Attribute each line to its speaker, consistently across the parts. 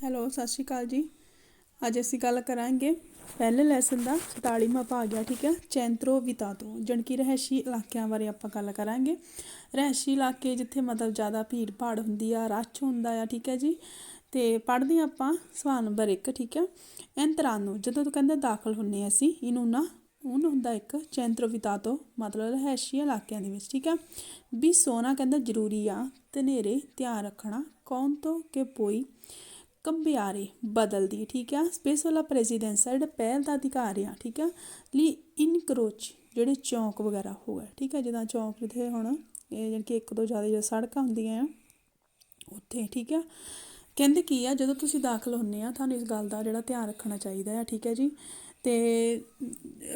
Speaker 1: Hello, ਸਤਿ ਸ਼੍ਰੀ ਅਕਾਲ ਜੀ। ਅੱਜ ਅਸੀਂ ਗੱਲ ਕਰਾਂਗੇ ਪਹਿਲੇ ਲੈਸਨ ਦਾ 44ਵਾਂ ਭਾਗ ਆ। ਠੀਕ ਹੈ, ਚੈਂਤਰੋ ਵਿਤਾਤੋ ਜਾਣੀ ਕਿ ਰਿਹਾਇਸ਼ੀ ਇਲਾਕਿਆਂ ਬਾਰੇ ਆਪਾਂ ਗੱਲ ਕਰਾਂਗੇ। ਰਿਹਾਇਸ਼ੀ ਇਲਾਕੇ ਜਿੱਥੇ ਮਤਲਬ ਜ਼ਿਆਦਾ ਭੀੜ ਭਾੜ ਹੁੰਦੀ ਆ, ਰਸ਼ ਹੁੰਦਾ ਆ। ਠੀਕ ਹੈ ਜੀ। ਅਤੇ ਪੜ੍ਹਦੇ ਹਾਂ ਆਪਾਂ ਸਵਾਲ ਨੰਬਰ 1। ਠੀਕ ਹੈ, ਐਂਤਰਾਨੋ ਜਦੋਂ ਤੋਂ ਕਹਿੰਦੇ ਦਾਖਲ ਹੁੰਦੇ ਅਸੀਂ ਇਹਨੂੰ ਨਾ ਉਹਨੂੰ ਹੁੰਦਾ ਇੱਕ ਚੈਂਤਰੋ ਵਿਤਾਤੋ ਮਤਲਬ ਰਿਹਾਇਸ਼ੀ ਇਲਾਕਿਆਂ ਦੇ ਵਿੱਚ। ਠੀਕ ਆ ਵੀ ਸੋਨਾ ਕਹਿੰਦਾ ਜ਼ਰੂਰੀ ਆ, ਧਨੇਰੇ ਧਿਆਨ ਰੱਖਣਾ ਕੌਣ ਤੋਂ ਕਿ ਪੋਈ ਕੰਬਿਆਰੇ ਬਦਲਦੀ। ਠੀਕ ਆ, ਸਪੇਸ ਵਾਲਾ ਪ੍ਰੈਜ਼ੀਡੈਂਸ ਆ ਜਿਹੜਾ ਪਹਿਲ ਦਾ ਅਧਿਕਾਰ ਆ। ਠੀਕ ਆ, ਲਈ ਇਨਕਰੋਚ ਜਿਹੜੇ ਚੌਂਕ ਵਗੈਰਾ ਹੋ ਗਏ। ਠੀਕ ਆ, ਜਿੱਦਾਂ ਚੌਂਕ ਜਿੱਥੇ ਹੁਣ ਇਹ ਜਾਣੀ ਕਿ ਇੱਕ ਤੋਂ ਜ਼ਿਆਦਾ ਜਿਹੜੀਆਂ ਸੜਕਾਂ ਹੁੰਦੀਆਂ ਆ ਉੱਥੇ। ਠੀਕ ਆ, ਕਹਿੰਦੇ ਕੀ ਆ ਜਦੋਂ ਤੁਸੀਂ ਦਾਖਲ ਹੁੰਦੇ ਆ ਤੁਹਾਨੂੰ ਇਸ ਗੱਲ ਦਾ ਜਿਹੜਾ ਧਿਆਨ ਰੱਖਣਾ ਚਾਹੀਦਾ ਆ। ਠੀਕ ਹੈ ਜੀ। ਅਤੇ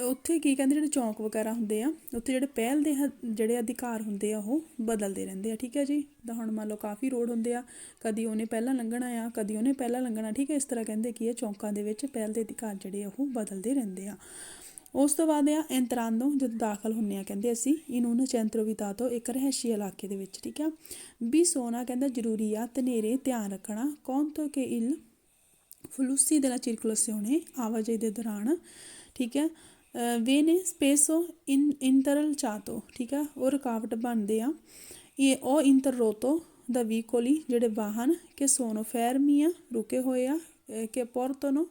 Speaker 1: ਉੱਥੇ ਕੀ ਕਹਿੰਦੇ ਜਿਹੜੇ ਚੌਂਕ ਵਗੈਰਾ ਹੁੰਦੇ ਆ ਉੱਥੇ ਜਿਹੜੇ ਪਹਿਲ ਦੇ ਜਿਹੜੇ ਅਧਿਕਾਰ ਹੁੰਦੇ ਆ ਉਹ ਬਦਲਦੇ ਰਹਿੰਦੇ ਆ। ਠੀਕ ਹੈ ਜੀ। ਤਾਂ ਹੁਣ ਮੰਨ ਲਓ ਕਾਫੀ ਰੋਡ ਹੁੰਦੇ ਆ, ਕਦੀ ਉਹਨੇ ਪਹਿਲਾਂ ਲੰਘਣਾ ਆ, ਕਦੀ ਉਹਨੇ ਪਹਿਲਾਂ ਲੰਘਣਾ। ਠੀਕ ਹੈ, ਇਸ ਤਰ੍ਹਾਂ ਕਹਿੰਦੇ ਕੀ ਆ ਚੌਂਕਾਂ ਦੇ ਵਿੱਚ ਪਹਿਲ ਦੇ ਅਧਿਕਾਰ ਜਿਹੜੇ ਆ ਉਹ ਬਦਲਦੇ ਰਹਿੰਦੇ ਆ। ਉਸ ਤੋਂ ਬਾਅਦ ਆ ਐਂਤਰਾਂਦੋ ਜਦੋਂ ਦਾਖਲ ਹੁੰਦੇ ਆ ਕਹਿੰਦੇ ਅਸੀਂ ਇਹਨੂੰ ਨਾ ਚੈਂਤਰੋ ਵਿਤਾਤੋ ਇੱਕ ਰਿਹਾਇਸ਼ੀ ਇਲਾਕੇ ਦੇ ਵਿੱਚ। ਠੀਕ ਆ, ਵੀ ਸੋਨਾ ਕਹਿੰਦਾ ਜ਼ਰੂਰੀ ਆ, ਧਨੇਰੇ ਧਿਆਨ ਰੱਖਣਾ ਕੌਣ ਤੋਂ ਕਿ ਇਲ ਫਲੂਸੀ della circolazione ਆਵਾਜਾਈ ਦੇ ਦੌਰਾਨ। ਠੀਕ ਹੈ, ਵੇ ਨੇ ਸਪੇਸੋ ਇੰਟਰਲਚਾਤੋ। ਠੀਕ ਆ, ਉਹ ਰੁਕਾਵਟ ਬਣਦੇ ਆ। ਇਹ ਉਹ ਇੰਟਰਰੋਤੋ ਦਾ ਵੀਕੋਲੀ ਜਿਹੜੇ ਵਾਹਨ ਕਿ ਸੋਨੋ ਫੈਰਮੀ ਆ ਰੁਕੇ ਹੋਏ ਆ, ਕਿ ਪੋਰਤੋਨੋ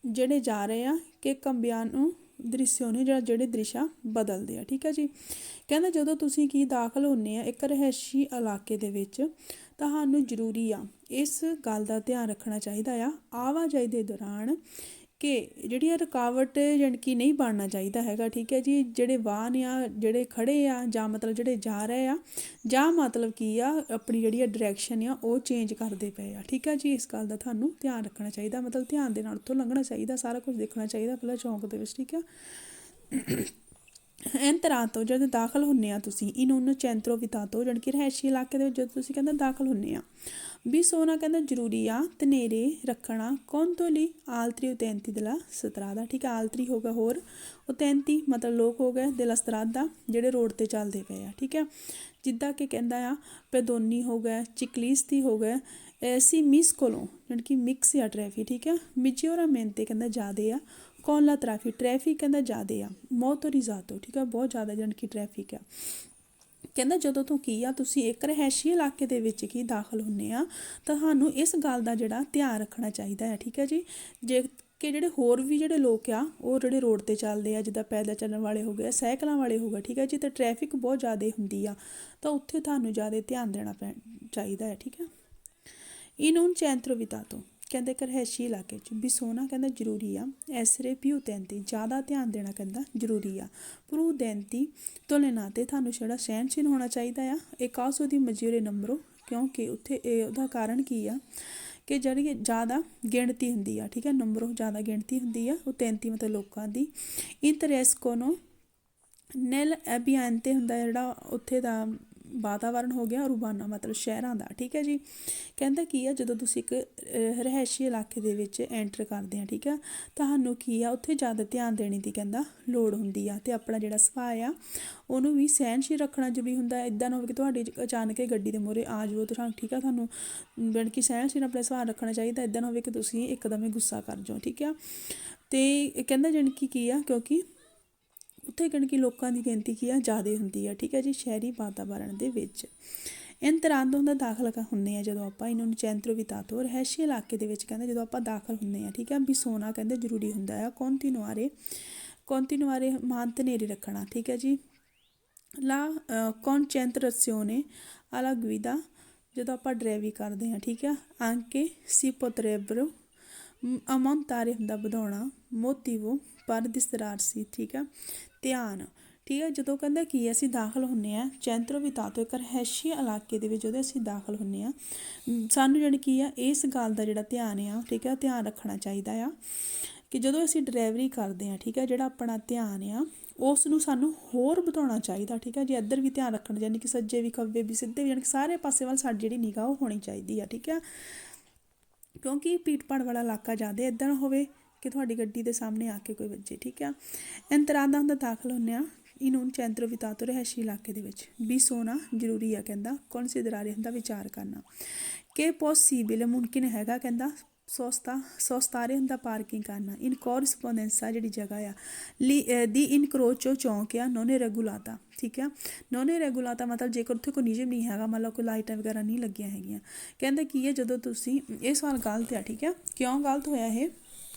Speaker 1: ਜਿਹੜੇ ਜਾ ਰਹੇ ਆ, ਕਿ ਕੰਬਿਆਨੋ ਦ੍ਰਿਸ਼ੋਨੇ ਜਿਹੜੇ ਦ੍ਰਿਸ਼ਾ ਬਦਲਦੇ ਆ। ਠੀਕ ਹੈ ਜੀ। ਕਹਿੰਦਾ ਜਦੋਂ ਤੁਸੀਂ ਕੀ ਦਾਖਲ ਹੁੰਦੇ ਆ ਇੱਕ ਰਿਹਾਇਸ਼ੀ ਇਲਾਕੇ ਦੇ ਵਿੱਚ ਤੁਹਾਨੂੰ ਜ਼ਰੂਰੀ ਆ ਇਸ ਗੱਲ ਦਾ ਧਿਆਨ ਰੱਖਣਾ ਚਾਹੀਦਾ ਆ ਆਵਾਜਾਈ ਦੇ ਦੌਰਾਨ ਕਿ ਜਿਹੜੀ ਆ ਰੁਕਾਵਟ ਜਾਣੀ ਕਿ ਨਹੀਂ ਬਣਨਾ ਚਾਹੀਦਾ ਹੈਗਾ। ਠੀਕ ਹੈ ਜੀ। ਜਿਹੜੇ ਵਾਹਨ ਆ ਜਿਹੜੇ ਖੜ੍ਹੇ ਆ ਜਾਂ ਮਤਲਬ ਜਿਹੜੇ ਜਾ ਰਹੇ ਆ ਜਾਂ ਮਤਲਬ ਕੀ ਆ ਆਪਣੀ ਜਿਹੜੀ ਆ ਡਾਇਰੈਕਸ਼ਨ ਆ ਉਹ ਚੇਂਜ ਕਰਦੇ ਪਏ ਆ। ਠੀਕ ਹੈ ਜੀ। ਇਸ ਗੱਲ ਦਾ ਤੁਹਾਨੂੰ ਧਿਆਨ ਰੱਖਣਾ ਚਾਹੀਦਾ, ਮਤਲਬ ਧਿਆਨ ਦੇ ਨਾਲ ਉੱਥੋਂ ਲੰਘਣਾ ਚਾਹੀਦਾ, ਸਾਰਾ ਕੁਝ ਦੇਖਣਾ ਚਾਹੀਦਾ ਪਹਿਲਾਂ ਚੌਂਕ ਦੇ ਵਿੱਚ। ਠੀਕ ਆ, ਐਂਤਰਾਤੋ ਜਦੋਂ ਦਾਖਲ ਹੁੰਦੇ ਆ ਤੁਸੀਂ ਇਹਨੂੰ ਚੈਂਤਰੋ ਵਿਤਾਤੋ ਜਾਣੀ ਕਿ ਰਿਹਾਇਸ਼ੀ ਇਲਾਕੇ ਦੇ ਵਿੱਚ ਜਦੋਂ ਤੁਸੀਂ ਕਹਿੰਦਾ ਦਾਖਲ ਹੁੰਦੇ ਆ ਵੀ ਸੋਨਾ ਕਹਿੰਦਾ ਜ਼ਰੂਰੀ ਆ, ਧਨੇਰੇ ਰੱਖਣਾ ਕੌਣ ਤੋਂ ਲਈ ਆਲਤਰੀ ਉਤੈਂਤੀ ਦਲਾ ਸਤਰਾਦਾ। ਠੀਕ ਆ, ਆਲਤਰੀ ਹੋ ਗਿਆ ਹੋਰ ਉਤੈਂਤੀ ਮਤਲਬ ਲੋਕ ਹੋ ਗਏ ਦਿਲਾ ਸਤਰਾਦਾ ਜਿਹੜੇ ਰੋਡ 'ਤੇ ਚੱਲਦੇ ਪਏ ਆ। ਠੀਕ ਆ, ਜਿੱਦਾਂ ਕਿ ਕਹਿੰਦਾ ਆ ਪੈਦੋਨੀ ਹੋ ਗਿਆ, ਚਿਕਲੀਸਤੀ ਹੋ ਗਿਆ, ਐਸੀ ਮਿਸ ਕੋਲੋਂ ਜਾਣੀ ਕਿ ਮਿਕਸ ਆ ਟ੍ਰੈਫਿਕ। ਠੀਕ ਆ, ਮਿਜੋਰਾਮੈਂਤੇ ਕਹਿੰਦਾ ਜ਼ਿਆਦੇ ਆ, ਕੌਲਾ ਟ੍ਰੈਫਿਕ ਕਹਿੰਦਾ ਜ਼ਿਆਦੇ ਆ, ਮੋਟੋਰੀਜ਼ਾਤੋ। ਠੀਕ ਆ, ਬਹੁਤ ਜ਼ਿਆਦਾ ਜਾਣੀ ਕਿ ਟ੍ਰੈਫਿਕ ਆ। ਕਹਿੰਦਾ ਜਦੋਂ ਤੋਂ ਕੀ ਆ ਤੁਸੀਂ ਇੱਕ ਰਿਹਾਇਸ਼ੀ ਇਲਾਕੇ ਦੇ ਵਿੱਚ ਕੀ ਦਾਖਲ ਹੁੰਦੇ ਆ ਤੁਹਾਨੂੰ ਇਸ ਗੱਲ ਦਾ ਜਿਹੜਾ ਧਿਆਨ ਰੱਖਣਾ ਚਾਹੀਦਾ ਹੈ। ਠੀਕ ਹੈ ਜੀ। ਜੇ ਕਿ ਜਿਹੜੇ ਹੋਰ ਵੀ ਜਿਹੜੇ ਲੋਕ ਆ ਉਹ ਜਿਹੜੇ ਰੋਡ 'ਤੇ ਚੱਲਦੇ ਆ, ਜਿੱਦਾਂ ਪੈਦਲ ਚੱਲਣ ਵਾਲੇ ਹੋ ਗਏ, ਸਾਈਕਲਾਂ ਵਾਲੇ ਹੋ ਗਏ। ਠੀਕ ਹੈ ਜੀ। ਅਤੇ ਟ੍ਰੈਫਿਕ ਬਹੁਤ ਜ਼ਿਆਦਾ ਹੁੰਦੀ ਆ ਤਾਂ ਉੱਥੇ ਤੁਹਾਨੂੰ ਜ਼ਿਆਦਾ ਧਿਆਨ ਦੇਣਾ ਚਾਹੀਦਾ ਹੈ। ਠੀਕ ਹੈ, ਇਹਨੂੰ ਚੈਂਤਰੋ ਵਿਤਾਤੋ ਕਹਿੰਦੇ ਇੱਕ ਰਿਹਾਇਸ਼ੀ ਇਲਾਕੇ 'ਚ ਵੀ ਸੋਨਾ ਕਹਿੰਦਾ ਜ਼ਰੂਰੀ ਆ, ਐਸਰੇ ਪਿਊਤੈਂਤੀ ਜ਼ਿਆਦਾ ਧਿਆਨ ਦੇਣਾ ਕਹਿੰਦਾ ਜ਼ਰੂਰੀ ਆ, ਪ੍ਰੂਦੈਂਤੀ ਤੁਲਨਾ 'ਤੇ ਤੁਹਾਨੂੰ ਜਿਹੜਾ ਸਹਿਣਸ਼ੀਲ ਹੋਣਾ ਚਾਹੀਦਾ ਆ। ਇਹ ਕਾਸੋ ਦੀ ਮਜੂਰੇ ਨੰਬਰੋ ਕਿਉਂਕਿ ਉੱਥੇ ਇਹ ਉਹਦਾ ਕਾਰਨ ਕੀ ਆ ਕਿ ਜਿਹੜੀ ਜ਼ਿਆਦਾ ਗਿਣਤੀ ਹੁੰਦੀ ਆ। ਠੀਕ ਹੈ, ਨੰਬਰੋ ਜ਼ਿਆਦਾ ਗਿਣਤੀ ਹੁੰਦੀ ਆ, ਉਹ 33 ਮਤਲਬ ਲੋਕਾਂ ਦੀ। ਇੰਤਰੈਸਕੋਨੋ ਨੈਲ ਐਬੀਐਂਤੇ ਹੁੰਦਾ ਜਿਹੜਾ ਉੱਥੇ ਦਾ ਵਾਤਾਵਰਨ ਹੋ ਗਿਆ, ਰੂਬਾਨਾ ਮਤਲਬ ਸ਼ਹਿਰਾਂ ਦਾ। ਠੀਕ ਹੈ ਜੀ। ਕਹਿੰਦਾ ਕੀ ਆ ਜਦੋਂ ਤੁਸੀਂ ਇੱਕ ਰਿਹਾਇਸ਼ੀ ਇਲਾਕੇ ਦੇ ਵਿੱਚ ਐਂਟਰ ਕਰਦੇ ਆ ਠੀਕ ਆ ਤੁਹਾਨੂੰ ਕੀ ਆ ਉੱਥੇ ਜ਼ਿਆਦਾ ਧਿਆਨ ਦੇਣ ਦੀ ਕਹਿੰਦਾ ਲੋੜ ਹੁੰਦੀ ਆ, ਅਤੇ ਆਪਣਾ ਜਿਹੜਾ ਸੁਭਾਅ ਆ ਉਹਨੂੰ ਵੀ ਸਹਿਣਸ਼ੀਲ ਰੱਖਣਾ ਜ਼ਰੂਰੀ ਹੁੰਦਾ। ਇੱਦਾਂ ਨਾ ਹੋਵੇ ਕਿ ਤੁਹਾਡੀ ਅਚਾਨਕ ਹੀ ਗੱਡੀ ਦੇ ਮੂਹਰੇ ਆ ਜਾਓ ਤਾਂ ਠੀਕ ਆ, ਤੁਹਾਨੂੰ ਜਾਣੀ ਕਿ ਸਹਿਣਸ਼ੀਲ ਆਪਣਾ ਸੁਭਾਅ ਰੱਖਣਾ ਚਾਹੀਦਾ। ਇੱਦਾਂ ਨਾ ਹੋਵੇ ਕਿ ਤੁਸੀਂ ਇੱਕਦਮ ਹੀ ਗੁੱਸਾ ਕਰ ਜਾਓ। ਠੀਕ ਆ, ਅਤੇ ਕਹਿੰਦਾ ਜਾਣੀ ਕਿ ਕੀ ਆ ਕਿਉਂਕਿ ਉੱਥੇ ਜਾਣੀ ਕਿ ਲੋਕਾਂ ਦੀ ਗਿਣਤੀ ਕੀ ਆ ਜ਼ਿਆਦਾ ਹੁੰਦੀ ਆ। ਠੀਕ ਹੈ ਜੀ, ਸ਼ਹਿਰੀ ਵਾਤਾਵਰਨ ਦੇ ਵਿੱਚ। ਐਂਤਰਾਂਦੋ ਦਾ ਦਾਖਲ ਹੁੰਦੇ ਆ ਜਦੋਂ ਆਪਾਂ ਇਹਨਾਂ ਨੂੰ ਚੈਂਤਰੋ ਵਿਤਾਤੋ ਰਿਹਾਇਸ਼ੀ ਇਲਾਕੇ ਦੇ ਵਿੱਚ ਕਹਿੰਦਾ ਜਦੋਂ ਆਪਾਂ ਦਾਖਲ ਹੁੰਦੇ ਆ। ਠੀਕ ਆ, ਵੀ ਸੋਨਾ ਕਹਿੰਦੇ ਜ਼ਰੂਰੀ ਹੁੰਦਾ ਆ, ਕੌਂਤੀਨੁਆਰੇ ਮਾਨ ਧਨੇਰੇ ਰੱਖਣਾ। ਠੀਕ ਹੈ ਜੀ, ਲਾ ਕੌਨਚੈਂਟਰਾzione alla guida ਜਦੋਂ ਆਪਾਂ ਡਰਾਈਵਿੰਗ ਕਰਦੇ ਹਾਂ। ਠੀਕ ਆ, anche si potrebbero aumentare ਹੁੰਦਾ ਵਧਾਉਣਾ, motivo per distrarsi। ਠੀਕ ਆ, ਧਿਆਨ। ਠੀਕ ਹੈ, ਜਦੋਂ ਕਹਿੰਦਾ ਕੀ ਅਸੀਂ ਦਾਖਲ ਹੁੰਦੇ ਹਾਂ ਚੈਂਤਰੋ ਵਿਤਾਤੋ ਇੱਕ ਰਿਹਾਇਸ਼ੀ ਇਲਾਕੇ ਦੇ ਵਿੱਚ ਜਦੋਂ ਅਸੀਂ ਦਾਖਲ ਹੁੰਦੇ ਹਾਂ ਸਾਨੂੰ ਜਿਹੜੀ ਕੀ ਆ ਇਸ ਗੱਲ ਦਾ ਜਿਹੜਾ ਧਿਆਨ ਆ ਠੀਕ ਆ ਧਿਆਨ ਰੱਖਣਾ ਚਾਹੀਦਾ ਆ ਕਿ ਜਦੋਂ ਅਸੀਂ ਡਰਾਈਵਰੀ ਕਰਦੇ ਹਾਂ ਠੀਕ ਹੈ ਜਿਹੜਾ ਆਪਣਾ ਧਿਆਨ ਆ ਉਸ ਨੂੰ ਸਾਨੂੰ ਹੋਰ ਵਧਾਉਣਾ ਚਾਹੀਦਾ। ਠੀਕ ਹੈ ਜੀ, ਇੱਧਰ ਵੀ ਧਿਆਨ ਰੱਖਣਾ ਯਾਨੀ ਕਿ ਸੱਜੇ ਵੀ ਖੱਬੇ ਵੀ ਸਿੱਧੇ ਵੀ ਯਾਨੀ ਕਿ ਸਾਰੇ ਪਾਸੇ ਵੱਲ ਸਾਡੀ ਜਿਹੜੀ ਨਿਗਾਹ ਉਹ ਹੋਣੀ ਚਾਹੀਦੀ ਆ। ਠੀਕ ਆ, ਕਿਉਂਕਿ ਭੀੜ ਭਾੜ ਵਾਲਾ ਇਲਾਕਾ ਜ਼ਿਆਦਾ ਇੱਦਾਂ ਨਾ ਹੋਵੇ ਕਿ ਤੁਹਾਡੀ ਗੱਡੀ ਦੇ ਸਾਹਮਣੇ ਆ ਕੇ ਕੋਈ ਵੱਜੇ। ਠੀਕ ਆ, ਐਂਤਰਾਂਦਾ ਹੁੰਦਾ ਦਾਖਲ ਹੁੰਦੇ ਆ ਇਹਨੂੰ ਚੈਂਤਰੋ ਵਿਤਾਤੋ ਰਿਹਾਇਸ਼ੀ ਇਲਾਕੇ ਦੇ ਵਿੱਚ ਵੀ ਸੋਨਾ ਜ਼ਰੂਰੀ ਆ ਕਹਿੰਦਾ ਕੌਨਸੀਡਰਾਰੇ ਹੁੰਦਾ ਵਿਚਾਰ ਕਰਨਾ ਕਿ ਪੋਸੀਬਲ ਮੁਮਕਿਨ ਹੈਗਾ ਕਹਿੰਦਾ ਸੋਸਤਾਰੇ ਹੁੰਦਾ ਪਾਰਕਿੰਗ ਕਰਨਾ। ਇਨ ਕੋਰਸਪੋਂਡੈਂਸਾ ਜਿਹੜੀ ਜਗ੍ਹਾ ਆ ਦੀ ਇਨਕਰੋਚੋ ਚੌਂਕ ਆ ਨੋਨੇ ਰੈਗੂਲਾਤਾ, ਠੀਕ ਆ। ਨੋਨੇ ਰੈਗੂਲਾਤਾ ਮਤਲਬ ਜੇਕਰ ਉੱਥੇ ਕੋਈ ਨਿਯਮ ਨਹੀਂ ਹੈਗਾ, ਮਤਲਬ ਕੋਈ ਲਾਈਟਾਂ ਵਗੈਰਾ ਨਹੀਂ ਲੱਗੀਆਂ ਹੈਗੀਆਂ। ਕਹਿੰਦਾ ਕੀ ਹੈ, ਜਦੋਂ ਤੁਸੀਂ ਇਹ ਸਵਾਲ ਗਲਤ ਆ, ਠੀਕ ਆ। ਕਿਉਂ ਗਲਤ ਹੋਇਆ ਇਹ?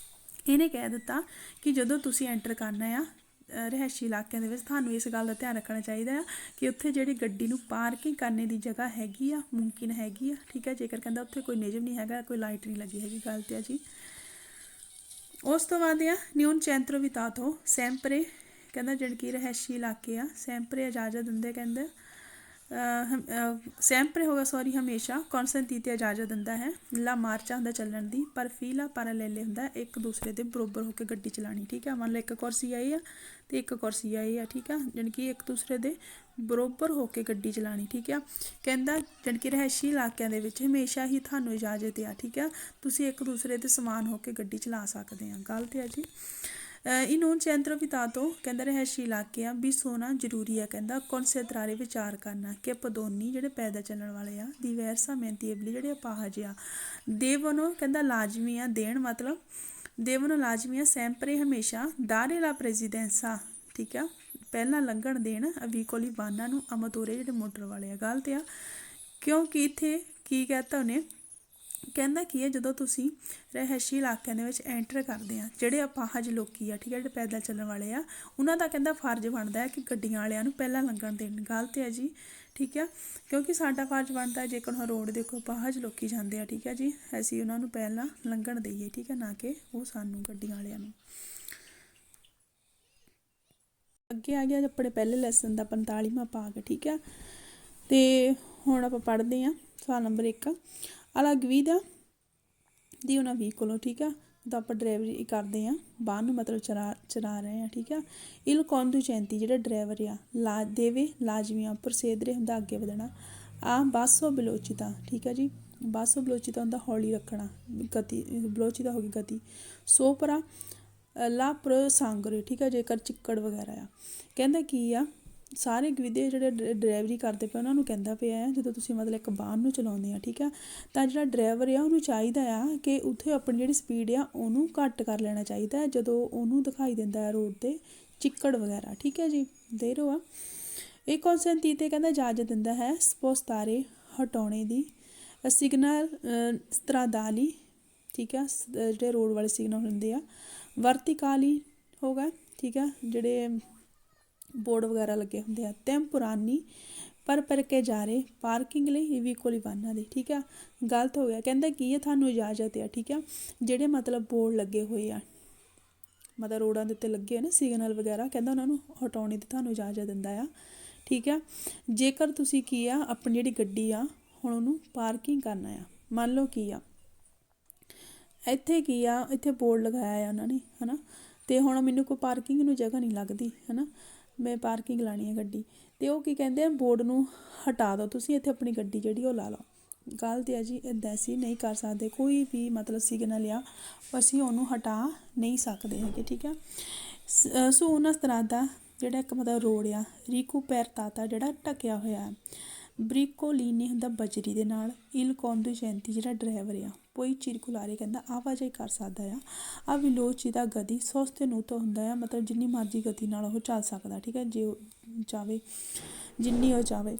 Speaker 1: ਇਹਨੇ ਕਹਿ ਦਿੱਤਾ ਕਿ ਜਦੋਂ ਤੁਸੀਂ ਐਂਟਰ ਕਰਨਾ ਆ ਰਿਹਾਇਸ਼ੀ ਇਲਾਕਿਆਂ ਦੇ ਵਿੱਚ, ਤੁਹਾਨੂੰ ਇਸ ਗੱਲ ਦਾ ਧਿਆਨ ਰੱਖਣਾ ਚਾਹੀਦਾ ਆ ਕਿ ਉੱਥੇ ਜਿਹੜੀ ਗੱਡੀ ਨੂੰ ਪਾਰਕਿੰਗ ਕਰਨ ਦੀ ਜਗ੍ਹਾ ਹੈਗੀ ਆ, ਮੁਮਕਿਨ ਹੈਗੀ ਆ, ਠੀਕ ਹੈ। ਜੇਕਰ ਕਹਿੰਦਾ ਉੱਥੇ ਕੋਈ ਨਿਯਮ ਨਹੀਂ ਹੈਗਾ, ਕੋਈ ਲਾਈਟ ਨਹੀਂ ਲੱਗੀ ਹੈਗੀ, ਗਲਤ ਆ ਜੀ। ਉਸ ਤੋਂ ਬਾਅਦ ਆ ਨਿਊਨ ਚੈਂਤਰੋ ਵਿਤਾਤੋ ਸੈਂਪਰੇ, ਕਹਿੰਦਾ ਜਿਹੜੀ ਕਿ ਰਿਹਾਇਸ਼ੀ ਇਲਾਕੇ ਆ ਸੈਂਪਰੇ ਇਜਾਜ਼ਤ ਦਿੰਦੇ, ਕਹਿੰਦੇ ਸੈਂਪਰੇ ਹੋਗਾ ਸੌਰੀ ਹਮੇਸ਼ਾ ਕੌਨਸੈਂਟੀਤੇ ਇਜਾਜ਼ਤ ਦਿੰਦਾ ਹੈ ਲਾ ਮਾਰਚਾ ਹੁੰਦਾ ਚੱਲਣ ਦੀ, ਪਰ ਫੀਲਾ ਪੈਰਾਲੇਲੇ ਹੁੰਦਾ ਇੱਕ ਦੂਸਰੇ ਦੇ ਬਰਾਬਰ ਹੋ ਕੇ ਗੱਡੀ ਚਲਾਉਣੀ, ਠੀਕ ਹੈ। ਮੰਨ ਲਓ ਇੱਕ ਕੁਰਸੀ ਆਈ ਆ ਅਤੇ ਇੱਕ ਕੁਰਸੀ ਆਈ ਆ, ਠੀਕ ਆ, ਜਾਣੀ ਕਿ ਇੱਕ ਦੂਸਰੇ ਦੇ ਬਰਾਬਰ ਹੋ ਕੇ ਗੱਡੀ ਚਲਾਉਣੀ, ਠੀਕ ਆ। ਕਹਿੰਦਾ ਜਾਣੀ ਕਿ ਰਿਹਾਇਸ਼ੀ ਇਲਾਕਿਆਂ ਦੇ ਵਿੱਚ ਹਮੇਸ਼ਾ ਹੀ ਤੁਹਾਨੂੰ ਇਜਾਜ਼ਤ ਆ, ਠੀਕ ਆ, ਤੁਸੀਂ ਇੱਕ ਦੂਸਰੇ ਦੇ ਸਮਾਨ ਹੋ ਕੇ ਗੱਡੀ ਚਲਾ ਸਕਦੇ ਆ, ਗਲਤ ਆ ਜੀ। ਇਨੂਨ ਚੈਂਤਰੋ ਵਿਤਾਤੋ ਕਹਿੰਦਾ ਰਿਹਾਇਸ਼ੀ ਇਲਾਕੇ ਆ ਵੀ ਸੋਣਾ ਜ਼ਰੂਰੀ ਆ, ਕਹਿੰਦਾ ਕੌਨਸੈਂਟਰਾਰੇ ਵਿਚਾਰ ਕਰਨਾ ਕਿ ਪਦੋਨੀ ਜਿਹੜੇ ਪੈਦਲ ਚੱਲਣ ਵਾਲੇ ਆ ਦੀਵੈਰਸਾ ਮੈਂਤੀਏਬਲੀ ਜਿਹੜੇ ਅਪਾਹਜ ਆ ਦੇਵਨੋ ਕਹਿੰਦਾ ਲਾਜ਼ਮੀ ਆ, ਦੇਣ ਮਤਲਬ ਦੇਵਨੋ ਲਾਜ਼ਮੀ ਆ ਸੈਂਪਰੇ ਹਮੇਸ਼ਾ ਦਾਰੇ ਲਾ ਪ੍ਰੈਜ਼ੀਡੈਂਸਾ, ਠੀਕ ਆ, ਪਹਿਲਾਂ ਲੰਘਣ ਦੇਣ ਅਵੀਕੋਲੀ ਬਾਨਾਂ ਨੂੰ ਅਮਤੋਰੇ ਜਿਹੜੇ ਮੋਟਰ ਵਾਲੇ ਆ, ਗਲਤ ਆ। ਕਿਉਂਕਿ ਇੱਥੇ ਕੀ ਕਹਿਤਾ ਉਹਨੇ, ਕਹਿੰਦਾ ਕੀ ਹੈ, ਜਦੋਂ ਤੁਸੀਂ ਰਿਹਾਇਸ਼ੀ ਇਲਾਕਿਆਂ ਦੇ ਵਿੱਚ ਐਂਟਰ ਕਰਦੇ ਆ ਜਿਹੜੇ ਅਪਾਹਜ ਲੋਕੀ ਆ, ਠੀਕ ਹੈ, ਜਿਹੜੇ ਪੈਦਲ ਚੱਲਣ ਵਾਲੇ ਆ, ਉਹਨਾਂ ਦਾ ਕਹਿੰਦਾ ਫਰਜ਼ ਬਣਦਾ ਹੈ ਕਿ ਗੱਡੀਆਂ ਵਾਲਿਆਂ ਨੂੰ ਪਹਿਲਾਂ ਲੰਘਣ ਦੇਣ, ਗਲਤ ਹੈ ਜੀ, ਠੀਕ ਆ। ਕਿਉਂਕਿ ਸਾਡਾ ਫਰਜ਼ ਬਣਦਾ ਹੈ ਜੇਕਰ ਹੁਣ ਰੋਡ ਦੇ ਉੱਪਰ ਅਪਾਹਜ ਲੋਕੀ ਜਾਂਦੇ ਆ, ਠੀਕ ਹੈ ਜੀ, ਅਸੀਂ ਉਹਨਾਂ ਨੂੰ ਪਹਿਲਾਂ ਲੰਘਣ ਦੇਈਏ, ਠੀਕ ਹੈ, ਨਾ ਕਿ ਉਹ ਸਾਨੂੰ ਗੱਡੀਆਂ ਵਾਲਿਆਂ ਨੂੰ। ਅੱਗੇ ਆ ਗਿਆ ਆਪਣੇ ਪਹਿਲੇ ਲੈਸਨ ਦਾ 45ਵਾਂ ਭਾਗ, ਠੀਕ ਆ। ਅਤੇ ਹੁਣ ਆਪਾਂ ਪੜ੍ਹਦੇ ਹਾਂ ਸਵਾਲ ਨੰਬਰ 1 ਅਲਾ ਗਵੀਦਾ ਦੀ ਉਹਨਾਂ ਵਹੀਕਲੋਂ, ਠੀਕ ਆ, ਤਾਂ ਆਪਾਂ ਡਰਾਈਵਰੀ ਕਰਦੇ ਹਾਂ ਬਾਹਰ ਨੂੰ, ਮਤਲਬ ਚਲਾ ਰਹੇ ਹਾਂ, ਠੀਕ ਆ। ਇਲ ਕੌਂਦੂਚੈਂਤੀ ਜਿਹੜਾ ਡਰਾਈਵਰ ਆ ਦੇਵੇ ਲਾਜ਼ਮੀਆਂ ਪ੍ਰਸੇਦਰੇ ਹੁੰਦਾ ਅੱਗੇ ਵਧਣਾ ਆ ਬਾਸੋ ਬਲੋਚਿਤਾ, ਠੀਕ ਆ ਜੀ। ਬਾਸੋ ਬਲੋਚਿਤਾ ਹੁੰਦਾ ਹੌਲੀ ਰੱਖਣਾ, ਗਤੀ ਬਲੋਚਿਤਾ ਹੋ ਗਈ ਗਤੀ। ਸੋਪਰਾ ਲਾ ਪ੍ਰਸਾਂਗਰੇ, ਠੀਕ ਆ, ਜੇਕਰ ਚਿੱਕੜ ਵਗੈਰਾ ਆ। ਕਹਿੰਦਾ ਕੀ ਆ, ਸਾਰੇ ਗਵਿਦੇ ਜਿਹੜੇ ਡਰਾਈਵਰੀ ਕਰਦੇ ਪਏ ਉਹਨਾਂ ਨੂੰ ਕਹਿੰਦਾ ਪਿਆ ਆ ਜਦੋਂ ਤੁਸੀਂ ਮਤਲਬ ਇੱਕ ਵਾਹਨ ਨੂੰ ਚਲਾਉਂਦੇ ਆ, ਠੀਕ ਆ, ਤਾਂ ਜਿਹੜਾ ਡਰਾਈਵਰ ਆ ਉਹਨੂੰ ਚਾਹੀਦਾ ਆ ਕਿ ਉੱਥੇ ਆਪਣੀ ਜਿਹੜੀ ਸਪੀਡ ਆ ਉਹਨੂੰ ਘੱਟ ਕਰ ਲੈਣਾ ਚਾਹੀਦਾ ਜਦੋਂ ਉਹਨੂੰ ਦਿਖਾਈ ਦਿੰਦਾ ਹੈ ਰੋਡ 'ਤੇ ਚਿੱਕੜ ਵਗੈਰਾ, ਠੀਕ ਹੈ ਜੀ। ਦੇਰੋ ਆ ਇਹ ਕੌਨਸੈਂਟੀਤੇ ਕਹਿੰਦਾ ਇਜਾਜ਼ਤ ਦਿੰਦਾ ਹੈ ਸਪੋਸਤਾਰੇ ਹਟਾਉਣੇ ਦੀ ਸਿਗਨਲ ਸਤਰਾਦਾਲੀ, ਠੀਕ ਆ, ਜਿਹੜੇ ਰੋਡ ਵਾਲੇ ਸਿਗਨਲ ਹੁੰਦੇ ਆ। ਵਰਤੀਕਾਲੀ ਹੋ ਗਿਆ, ਠੀਕ ਆ, ਜਿਹੜੇ ਬੋਰਡ ਵਗੈਰਾ ਲੱਗੇ ਹੁੰਦੇ ਆ। ਟੈਂਪੁਰਾਨੀ ਪਰ ਕੇ ਜਾ ਰਹੇ ਪਾਰਕਿੰਗ ਲਈ ਵੀਕੋਲੀ ਵਾਹਨਾਂ ਦੇ, ਠੀਕ ਆ, ਗਲਤ ਹੋ ਗਿਆ। ਕਹਿੰਦਾ ਕੀ ਹੈ, ਤੁਹਾਨੂੰ ਇਜਾਜ਼ਤ ਆ, ਠੀਕ ਆ, ਜਿਹੜੇ ਮਤਲਬ ਬੋਰਡ ਲੱਗੇ ਹੋਏ ਆ ਮਤਲਬ ਰੋਡਾਂ ਦੇ ਉੱਤੇ ਲੱਗੇ ਹੋਏ ਨਾ ਸਿਗਨਲ ਵਗੈਰਾ, ਕਹਿੰਦਾ ਉਹਨਾਂ ਨੂੰ ਹਟਾਉਣੇ ਦੀ ਤੁਹਾਨੂੰ ਇਜਾਜ਼ਤ ਦਿੰਦਾ ਆ, ਠੀਕ ਆ। ਜੇਕਰ ਤੁਸੀਂ ਕੀ ਆ ਆਪਣੀ ਜਿਹੜੀ ਗੱਡੀ ਆ ਹੁਣ ਉਹਨੂੰ ਪਾਰਕਿੰਗ ਕਰਨਾ ਆ, ਮੰਨ ਲਓ ਕੀ ਆ ਇੱਥੇ ਕੀ ਆ, ਇੱਥੇ ਬੋਰਡ ਲਗਾਇਆ ਆ ਉਹਨਾਂ ਨੇ, ਹੈ ਨਾ, ਅਤੇ ਹੁਣ ਮੈਨੂੰ ਕੋਈ ਪਾਰਕਿੰਗ ਨੂੰ ਜਗ੍ਹਾ ਨਹੀਂ ਲੱਗਦੀ, ਹੈ ਨਾ, ਮੈਂ ਪਾਰਕਿੰਗ ਲਾਉਣੀ ਹੈ ਗੱਡੀ, ਅਤੇ ਉਹ ਕੀ ਕਹਿੰਦੇ ਆ ਬੋਰਡ ਨੂੰ ਹਟਾ ਦਿਓ, ਤੁਸੀਂ ਇੱਥੇ ਆਪਣੀ ਗੱਡੀ ਜਿਹੜੀ ਉਹ ਲਾ ਲਓ, ਗਲਤ ਹੈ ਜੀ। ਇੱਦਾਂ ਅਸੀਂ ਨਹੀਂ ਕਰ ਸਕਦੇ, ਕੋਈ ਵੀ ਮਤਲਬ ਸਿਗਨਲ ਆ ਅਸੀਂ ਉਹਨੂੰ ਹਟਾ ਨਹੀਂ ਸਕਦੇ ਹੈਗੇ, ਠੀਕ ਆ। ਸੋ ਉਹਨਾਂ ਤਰ੍ਹਾਂ ਦਾ ਜਿਹੜਾ ਇੱਕ ਮਤਲਬ ਰੋਡ ਆ ਰੀਕੂਪੈਰਤਾਤਾ ਜਿਹੜਾ ਢਕਿਆ ਹੋਇਆ, ਬ੍ਰਿਕੋਲੀਨੀ ਹੁੰਦਾ ਬਜਰੀ ਦੇ ਨਾਲ। ਇਲ ਕੌਂਦੂਚੈਂਤੀ ਜਿਹੜਾ ਡਰਾਈਵਰ ਆ ਕੋਈ ਚਿਰਕੁਲਾਰੇ ਕਹਿੰਦਾ ਆਵਾਜਾਈ ਕਰ ਸਕਦਾ ਆ ਵਿਲੋਚੀ ਦਾ ਗਤੀ ਸੋਸਤੇ ਨੂੰ ਤਾਂ ਹੁੰਦਾ ਆ ਮਤਲਬ ਜਿੰਨੀ ਮਰਜ਼ੀ ਗਤੀ ਨਾਲ ਉਹ ਚੱਲ ਸਕਦਾ, ਠੀਕ ਹੈ, ਜੇ ਉਹ ਚਾਹਵੇ ਜਿੰਨੀ ਉਹ ਚਾਹਵੇ,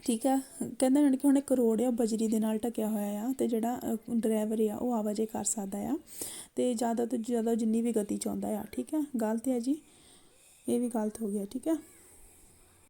Speaker 1: ਠੀਕ ਆ। ਕਹਿੰਦਾ ਜਾਣੀ ਕਿ ਹੁਣ ਇੱਕ ਰੋਡ ਆ ਬਜਰੀ ਦੇ ਨਾਲ ਢਕਿਆ ਹੋਇਆ ਆ ਅਤੇ ਜਿਹੜਾ ਡਰਾਈਵਰ ਆ ਉਹ ਆਵਾਜਾਈ ਕਰ ਸਕਦਾ ਆ ਅਤੇ ਜ਼ਿਆਦਾ ਤੋਂ ਜ਼ਿਆਦਾ ਜਿੰਨੀ ਵੀ ਗਤੀ ਚਾਹੁੰਦਾ ਆ, ਠੀਕ ਆ। ਗਲਤ ਹੈ ਜੀ, ਇਹ ਵੀ ਗਲਤ ਹੋ ਗਿਆ, ਠੀਕ ਆ।